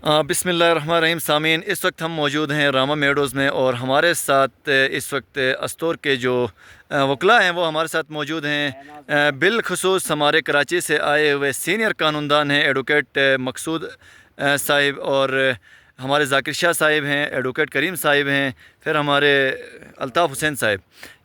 بسم اللہ الرحمن الرحیم سامعین، اس وقت ہم موجود ہیں راما میڈوز میں، اور ہمارے ساتھ اس وقت استور کے جو وکلاء ہیں وہ ہمارے ساتھ موجود ہیں۔ بالخصوص ہمارے کراچی سے آئے ہوئے سینئر قانوندان ہیں ایڈوکیٹ مقصود صاحب، اور ہمارے ذاکر شاہ صاحب ہیں، ایڈوکیٹ کریم صاحب ہیں، پھر ہمارے الطاف حسین صاحب۔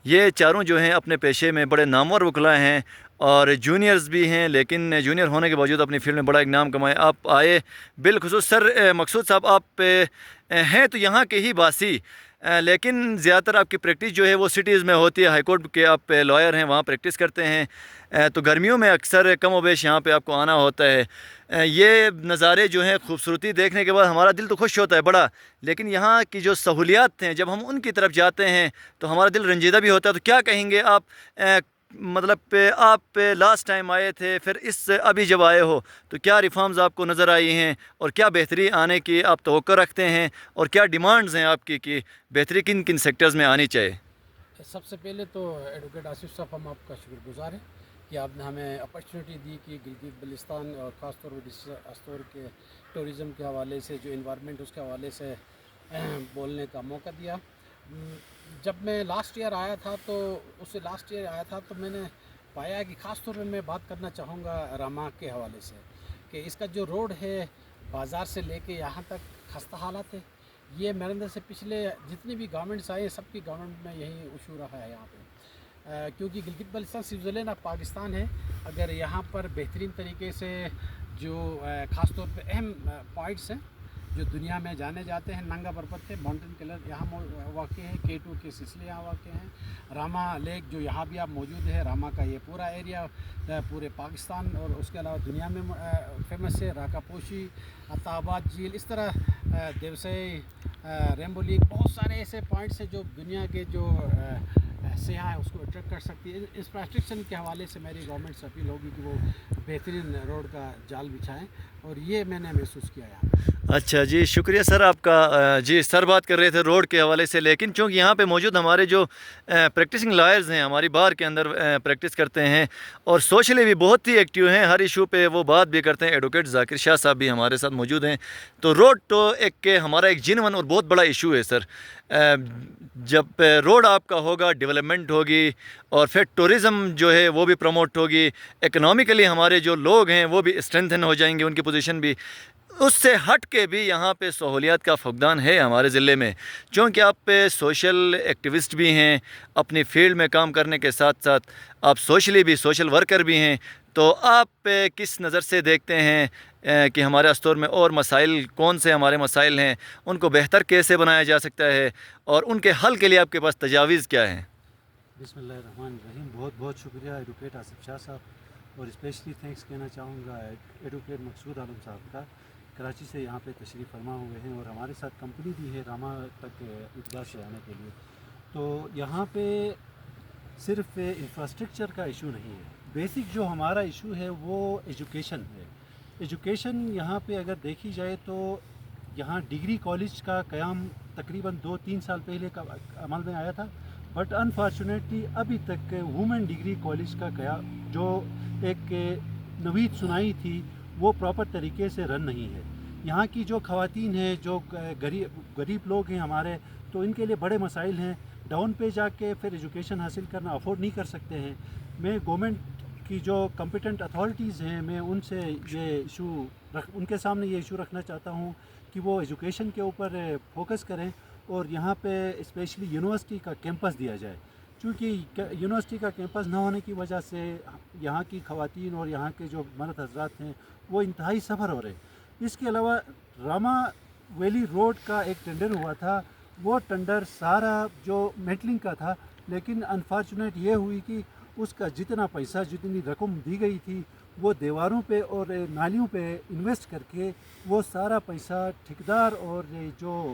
یہ چاروں جو ہیں اپنے پیشے میں بڑے نامور وکلاء ہیں، اور جونیئرز بھی ہیں، لیکن جونیئر ہونے کے باوجود اپنی فیلڈ میں بڑا ایک نام کمائے۔ آپ آئے، بالخصوص سر مقصود صاحب، آپ ہیں تو یہاں کے ہی باسی، لیکن زیادہ تر آپ کی پریکٹس جو ہے وہ سٹیز میں ہوتی ہے۔ ہائی کورٹ کے آپ لائر ہیں، وہاں پریکٹس کرتے ہیں، تو گرمیوں میں اکثر کم و بیش یہاں پہ آپ کو آنا ہوتا ہے۔ یہ نظارے جو ہیں، خوبصورتی دیکھنے کے بعد ہمارا دل تو خوش ہوتا ہے بڑا، لیکن یہاں کی جو سہولیات ہیں جب ہم ان کی طرف جاتے ہیں تو ہمارا دل رنجیدہ بھی ہوتا ہے۔ تو کیا کہیں گے آپ، مطلب آپ لاسٹ ٹائم آئے تھے، پھر ابھی جب آئے ہو تو کیا ریفارمز آپ کو نظر آئی ہیں، اور کیا بہتری آنے کی آپ توقع رکھتے ہیں، اور کیا ڈیمانڈز ہیں آپ کی کہ بہتری کن کن سیکٹرز میں آنی چاہیے؟ سب سے پہلے تو ایڈوکیٹ آصف صاحب، ہم آپ کا شکر گزار ہیں کہ آپ نے ہمیں اپرچونیٹی دی کہ گلگت بلتستان اور خاص طور پر استور کے ٹورزم کے حوالے سے، جو انوائرمنٹ اس کے حوالے سے بولنے کا موقع دیا۔ جب میں لاسٹ ایئر آیا تھا تو میں نے پایا کہ خاص طور پہ میں بات کرنا چاہوں گا راما کے حوالے سے، کہ اس کا جو روڈ ہے بازار سے لے کے یہاں تک خستہ حالت ہے۔ یہ میرے اندر سے پچھلے جتنی بھی گورنمنٹس آئے، سب کی گورنمنٹ میں یہی ایشو رہا ہے یہاں پہ، کیونکہ گلگت بلتستان سوئٹزرلینڈ آف پاکستان ہے۔ اگر یہاں پر بہترین طریقے سے جو خاص طور پہ اہم پوائنٹس ہیں جو دنیا میں جانے جاتے ہیں، ننگا پربت ہے، ماؤنٹین کلر یہاں واقع ہے، K2 کے سلسلے یہاں واقع ہیں، راما لیک جو یہاں بھی آپ موجود ہے، راما کا یہ پورا ایریا پورے پاکستان اور اس کے علاوہ دنیا میں فیمس ہے، راکا پوشی، عطا آباد جھیل، اس طرح دیوسئی، ریمبو لیک، بہت سارے ایسے پوائنٹس ہیں جو دنیا کے جو سیاح ہے اس کو اٹریکٹ کر سکتی ہے۔ انفراسٹرکچر کے حوالے سے میری گورنمنٹ سے اپیل ہوگی کہ وہ بہترین روڈ کا جال بچھائیں، اور یہ میں نے محسوس کیا یہاں پہ۔ اچھا جی، شکریہ سر آپ کا۔ جی سر بات کر رہے تھے روڈ کے حوالے سے، لیکن چونکہ یہاں پہ موجود ہمارے جو پریکٹسنگ لائرز ہیں، ہماری بار کے اندر پریکٹس کرتے ہیں، اور سوشلی بھی بہت ہی ایکٹیو ہیں، ہر ایشو پہ وہ بات بھی کرتے ہیں۔ ایڈوکیٹ ذاکر شاہ صاحب بھی ہمارے ساتھ موجود ہیں۔ تو روڈ تو ہمارا ایک جینون اور بہت بڑا ایشو ہے سر۔ جب روڈ آپ کا ہوگا، ڈیولپمنٹ ہوگی، اور پھر ٹورزم جو ہے وہ بھی پروموٹ ہوگی، اکنامیکلی ہمارے جو لوگ ہیں وہ بھی اسٹرینتھن ہو جائیں گے، ان کی پوزیشن بھی۔ اس سے ہٹ کے بھی یہاں پہ سہولیات کا فقدان ہے ہمارے ضلع میں، چونکہ آپ سوشل ایکٹیوسٹ بھی ہیں، اپنی فیلڈ میں کام کرنے کے ساتھ ساتھ آپ سوشلی بھی سوشل ورکر بھی ہیں۔ تو آپ کس نظر سے دیکھتے ہیں کہ ہمارے استور میں اور مسائل کون سے ہمارے مسائل ہیں، ان کو بہتر کیسے بنایا جا سکتا ہے، اور ان کے حل کے لیے آپ کے پاس تجاویز کیا ہیں؟ بسم اللہ الرحمن الرحیم، بہت بہت شکریہ ایڈوکیٹ آصف شاہ صاحب، اور اسپیشلی تھینکس کہنا چاہوں گا ایڈوکیٹ مقصود عالم صاحب کا، کراچی سے یہاں پہ تشریف فرما ہوئے ہیں، اور ہمارے ساتھ کمپنی بھی ہے راما تک اقدار سے آنے کے لیے۔ تو یہاں پہ صرف انفراسٹرکچر کا ایشو نہیں ہے، بیسک جو ہمارا ایشو ہے وہ ایجوکیشن ہے۔ ایجوکیشن یہاں پہ اگر دیکھی جائے تو یہاں ڈگری کالج کا قیام تقریباً 2-3 سال پہلے کا عمل میں آیا تھا، بٹ انفارچونیٹلی ابھی تک وومن ڈگری کالج کا جو ایک نوید سنائی تھی وہ پراپر طریقے سے رن نہیں ہے۔ یہاں کی جو خواتین ہیں، جو غریب لوگ ہیں ہمارے، تو ان کے لیے بڑے مسائل ہیں، ڈاؤن پہ جا کے پھر ایجوکیشن حاصل کرنا افورڈ نہیں کر سکتے ہیں۔ میں گورنمنٹ کی جو کمپیٹنٹ اتھارٹیز ہیں، میں ان سے ان کے سامنے یہ ایشو رکھنا چاہتا ہوں کہ وہ ایجوکیشن کے اوپر فوکس کریں، اور یہاں پہ اسپیشلی یونیورسٹی کا کیمپس دیا جائے، چونکہ یونیورسٹی کا کیمپس نہ ہونے کی وجہ سے یہاں کی خواتین اور یہاں کے جو مرد حضرات ہیں وہ انتہائی سفر ہو رہے ہیں۔ اس کے علاوہ راما ویلی روڈ کا ایک ٹینڈر ہوا تھا، وہ ٹینڈر سارا جو میٹلنگ کا تھا، لیکن انفارچونیٹ یہ ہوئی کہ اس کا جتنا پیسہ، جتنی رقم دی گئی تھی، وہ دیواروں پہ اور نالیوں پہ انویسٹ کر کے وہ سارا پیسہ ٹھیکیدار اور جو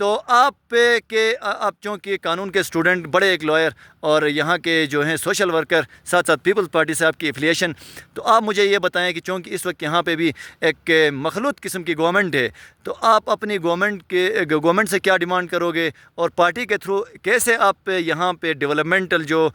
تو آپ آپ چونکہ قانون کے اسٹوڈنٹ، بڑے ایک لائر اور یہاں کے جو ہیں سوشل ورکر، ساتھ ساتھ پیپلز پارٹی سے آپ کی افیلیشن، تو آپ مجھے یہ بتائیں کہ چونکہ اس وقت یہاں پہ بھی ایک مخلوط قسم کی گورنمنٹ ہے، تو آپ اپنی گورنمنٹ سے کیا ڈیمانڈ کرو گے، اور پارٹی کے تھرو کیسے آپ یہاں پہ ڈیولپمنٹل جو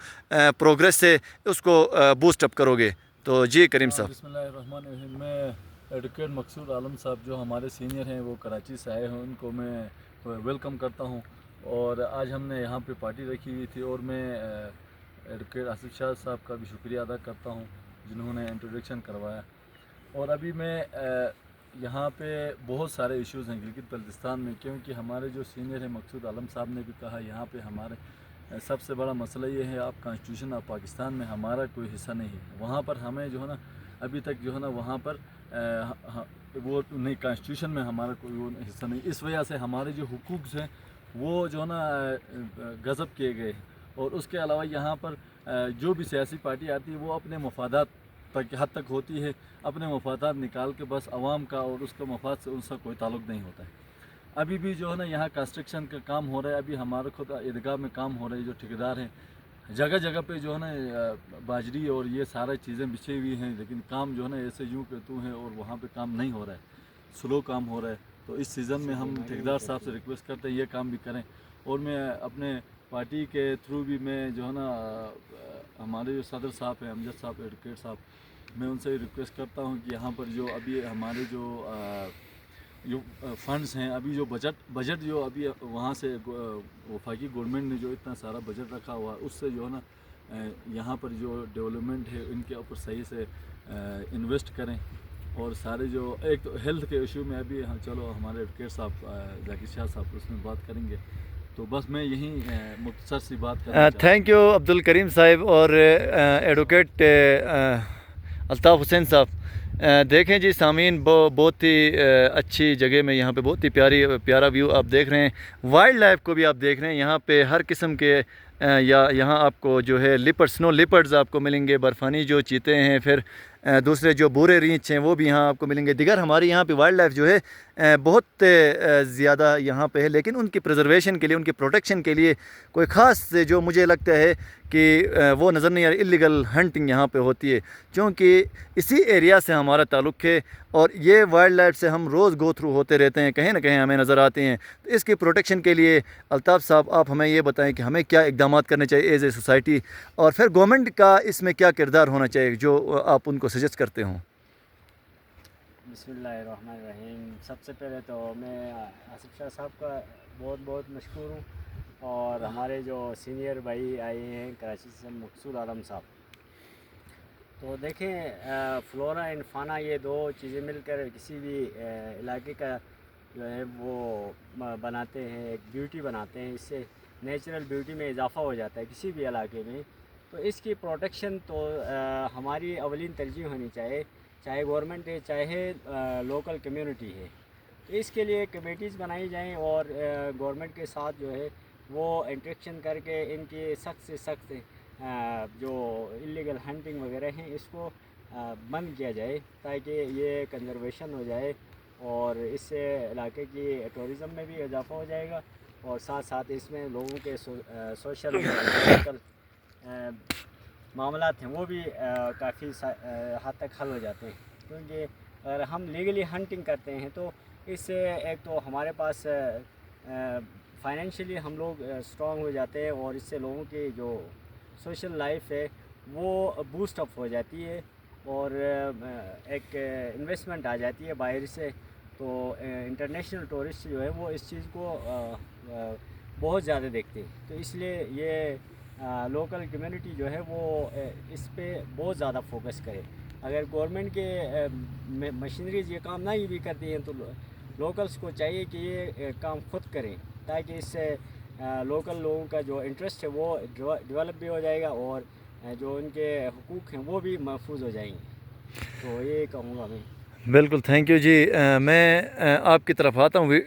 پروگریس ہے اس کو بوسٹ اپ کرو گے؟ تو جی کریم صاحب. بسم اللہ الرحمن الرحیم. میں ایڈوکیٹ مقصود عالم صاحب جو ہمارے سینئر ہیں، وہ کراچی سے آئے ہیں، ان کو میں ویلکم کرتا ہوں. اور آج ہم نے یہاں پہ پارٹی رکھی ہوئی تھی، اور میں ایڈوکیٹ آصف شاہ صاحب کا بھی شکریہ ادا کرتا ہوں جنہوں نے انٹروڈکشن کروایا. اور ابھی میں یہاں پہ بہت سارے ایشوز ہیں گلگت بلتستان میں، کیونکہ ہمارے جو سینئر ہیں مقصود عالم صاحب نے بھی کہا، یہاں پہ ہمارے سب سے بڑا مسئلہ یہ ہے، آپ کانسٹیٹیوشن آف پاکستان میں ہمارا کوئی حصہ نہیں ہے. وہاں پر ہمیں جو ہے نا ابھی تک جو ہے نا وہاں پر وہ نہیں، کانسٹیٹیوشن میں ہمارا کوئی وہ حصہ نہیں. اس وجہ سے ہمارے جو حقوق ہیں وہ جو ہے نا غصب کیے گئے. اور اس کے علاوہ یہاں پر جو بھی سیاسی پارٹی آتی ہے وہ اپنے مفادات تک حد تک ہوتی ہے، اپنے مفادات نکال کے بس عوام کا اور اس کا مفاد سے ان سے کوئی تعلق نہیں ہوتا ہے. ابھی بھی جو ہے نا یہاں کنسٹرکشن کا کام ہو رہا ہے، ابھی ہمارے خود عیدگاہ میں کام ہو رہا ہے. جو ٹھیکیدار ہیں جگہ جگہ پہ جو ہے نا باجری اور یہ سارے چیزیں بچھی ہوئی ہیں، لیکن کام جو ہے نا ایسے یوں کہ تو ہے، اور وہاں پہ کام نہیں ہو رہا ہے، سلو کام ہو رہا ہے. تو اس سیزن میں ہم ٹھیکیدار صاحب سے ریکویسٹ کرتے ہیں یہ کام بھی کریں. اور میں اپنے پارٹی کے تھرو بھی میں جو ہے نا ہمارے جو صدر صاحب ہیں امجد صاحب، ایڈوکیٹ صاحب، میں ان سے ریکویسٹ کرتا ہوں کہ یہاں پر جو ابھی ہمارے جو فنڈز ہیں، ابھی جو بجٹ جو ابھی وہاں سے وفاقی گورنمنٹ نے جو اتنا سارا بجٹ رکھا ہوا ہے، اس سے جو ہے نا یہاں پر جو ڈیولپمنٹ ہے ان کے اوپر صحیح سے انویسٹ کریں. اور سارے جو ایک تو ہیلتھ کے ایشو میں ابھی چلو ہمارے ایڈوکیٹ صاحب ذاکر شاہ صاحب اس میں بات کریں گے. تو بس میں یہیں مختصر سی بات کرنا چاہتا ہوں. تھینک یو عبد الکریم صاحب اور ایڈوکیٹ الطاف حسین صاحب. دیکھیں جی سامعین، بہت ہی اچھی جگہ میں یہاں پہ بہت ہی پیارا ویو آپ دیکھ رہے ہیں. وائلڈ لائف کو بھی آپ دیکھ رہے ہیں. یہاں پہ ہر قسم کے یہاں آپ کو جو ہے سنو لیپرز آپ کو ملیں گے، برفانی جو چیتے ہیں، پھر دوسرے جو بورے ریچھ ہیں وہ بھی یہاں آپ کو ملیں گے. دیگر ہماری یہاں پہ وائلڈ لائف جو ہے بہت زیادہ یہاں پہ ہے، لیکن ان کی پریزرویشن کے لیے، ان کی پروٹیکشن کے لیے کوئی خاص جو مجھے لگتا ہے کہ وہ نظر نہیں آ رہی. اللیگل ہنٹنگ یہاں پہ ہوتی ہے، چونکہ اسی ایریا سے ہمارا تعلق ہے، اور یہ وائلڈ لائف سے ہم روز گو تھرو ہوتے رہتے ہیں، کہیں نہ کہیں ہمیں نظر آتے ہیں. تو اس کی پروٹیکشن کے لیے الطاف صاحب آپ ہمیں یہ بتائیں کہ ہمیں کیا اقدامات کرنے چاہیے ایز اے سوسائٹی، اور پھر گورنمنٹ کا اس میں کیا کردار ہونا چاہیے جو آپ ان کو سجیسٹ کرتے ہوں. بسم اللہ الرحمن الرحیم. سب سے پہلے تو میں آصف شاہ صاحب کا بہت بہت مشکور ہوں، اور ہمارے جو سینئر بھائی آئے ہیں کراچی سے مقصود عالم صاحب. تو دیکھیں فلورا اینڈ فانا یہ دو چیزیں مل کر کسی بھی علاقے کا جو ہے وہ بناتے ہیں، ایک بیوٹی بناتے ہیں. اس سے نیچرل بیوٹی میں اضافہ ہو جاتا ہے کسی بھی علاقے میں. تو اس کی پروٹیکشن تو ہماری اولین ترجیح ہونی چاہے گورنمنٹ ہے چاہے لوکل کمیونٹی ہے. تو اس کے لیے کمیٹیز بنائی جائیں، اور گورنمنٹ کے ساتھ جو ہے وہ انٹریکشن کر کے ان کی سخت سے سخت جو اللیگل ہنٹنگ وغیرہ ہیں اس کو بند کیا جائے، تاکہ یہ کنزرویشن ہو جائے، اور اس سے علاقے کی ٹورزم میں بھی اضافہ ہو جائے گا، اور ساتھ ساتھ اس میں لوگوں کے سوشل معاملات ہیں وہ بھی کافی حد تک حل ہو جاتے ہیں. کیونکہ اگر ہم لیگلی ہنٹنگ کرتے ہیں تو اس سے ایک تو ہمارے پاس فائنینشلی ہم لوگ اسٹرانگ ہو جاتے ہیں، اور اس سے لوگوں کی جو سوشل لائف ہے وہ بوسٹ اپ ہو جاتی ہے، اور ایک انویسٹمنٹ آ جاتی ہے باہر سے. تو انٹرنیشنل ٹورسٹ جو ہے وہ اس چیز کو بہت زیادہ دیکھتے ہیں. تو اس لیے یہ لوکل کمیونٹی جو ہے وہ اس پہ بہت زیادہ فوکس کرے. اگر گورنمنٹ کے مشینریز یہ کام نہیں بھی کرتی ہیں تو لوکلس کو چاہیے کہ یہ کام خود کریں، تاکہ اس سے لوکل لوگوں کا جو انٹرسٹ ہے وہ ڈیولپ بھی ہو جائے گا، اور جو ان کے حقوق ہیں وہ بھی محفوظ ہو جائیں گے. تو یہ کہوں گا میں. بالکل تھینک یو جی. میں آپ کی طرف آتا ہوں.